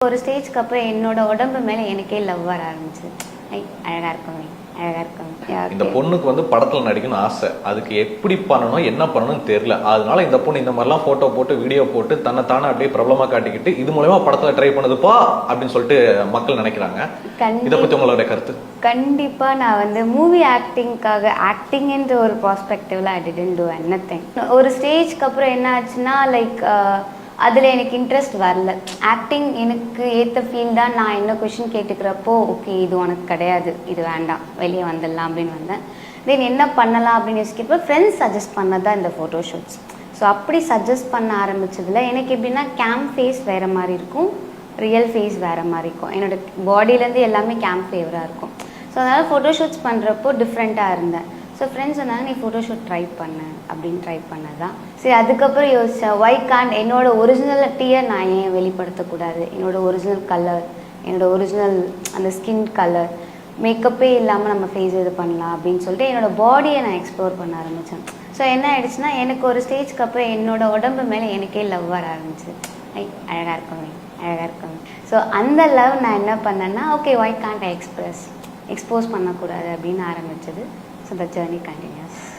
ஒரு ஸ்டேஜ்க்கு அப்புறம் என்னோட உடம்பு மேலே எனக்கே லவ் வர ஆரம்பிச்சது. அழகா இருக்கவே அழகா இருக்கவே. இந்த பொண்ணுக்கு வந்து படத்துல நடிக்கணும்னு ஆசை, அதுக்கு எப்படி பண்ணணும் என்ன பண்ணணும்னு தெரியல. அதனால இந்த பொண்ணு இந்த மாதிரிலாம் போட்டோ போட்டு வீடியோ போட்டு தன்னைத்தானே அப்படியே பிரபலமா காட்டிக்கிட்டு இது மூலமா படத்துல ட்ரை பண்ணுதுப்பா அப்படின்னு சொல்லிட்டு மக்கள் நினைக்கிறாங்க. இதை பத்தி உங்களோட கருத்து? கண்டிப்பா நான் வந்து மூவி ஆக்டிங்காக ஆக்டிங்ன்ற ஒரு ப்ராஸ்பெக்டிவ்ல ஐ டிடன்ட் டு எனிதிங். ஒரு ஸ்டேஜ்க்கு அப்புறம் என்ன ஆச்சுன்னா லைக் அதில் எனக்கு இன்ட்ரெஸ்ட் வரல. ஆக்டிங் எனக்கு ஏற்ற ஃபீல்டாக நான் என்ன கொஷின் கேட்டுக்கிறப்போ ஓகே இது உனக்கு கிடையாது, இது வேண்டாம், வெளியே வந்துடலாம் அப்படின்னு வந்தேன். தென் என்ன பண்ணலாம் அப்படின்னு யோசிக்கிறப்போ ஃப்ரெண்ட்ஸ் சஜஸ்ட் பண்ணது தான் இந்த ஃபோட்டோஷூட்ஸ். ஸோ அப்படி சஜஸ்ட் பண்ண ஆரம்பித்ததில் எனக்கு எப்படின்னா கேம் ஃபேஸ் வேறு மாதிரி இருக்கும், ரியல் ஃபேஸ் வேறு மாதிரி இருக்கும். என்னோடய பாடியிலேருந்து எல்லாமே கேம் ஃபேவராக இருக்கும். ஸோ அதனால் ஃபோட்டோஷூட்ஸ் பண்ணுறப்போ டிஃப்ரெண்ட்டாக இருந்தேன். ஸோ ஃப்ரெண்ட்ஸ் சொன்னாங்க நீ ஃபோட்டோஷூட் ட்ரை பண்ணு அப்படின்னு ட்ரை பண்ணது தான். சரி அதுக்கப்புறம் யோசித்தேன் ஒய் கான்ட் என்னோடய ஒரிஜினலிட்டியை நான் ஏன் வெளிப்படுத்தக்கூடாது, என்னோடய ஒரிஜினல் கலர், என்னோடய ஒரிஜினல் அந்த ஸ்கின் கலர், மேக்கப்பே இல்லாமல் நம்ம ஃபேஸ் இது பண்ணலாம் அப்படின்னு சொல்லிட்டு என்னோடய பாடியை நான் எக்ஸ்ப்ளோர் பண்ண ஆரம்பித்தேன். ஸோ என்ன ஆயிடுச்சுன்னா எனக்கு ஒரு ஸ்டேஜ்க்கு அப்புறம் என்னோடய உடம்பு மேலே எனக்கே லவ் வர ஆரம்பிச்சு. அழகாக இருக்கவே அழகாக இருக்கவே. ஸோ அந்த லவ் நான் என்ன பண்ணேன்னா okay why can't I expose பண்ணக்கூடாது அப்படின்னு ஆரம்பித்தது. So the journey continues.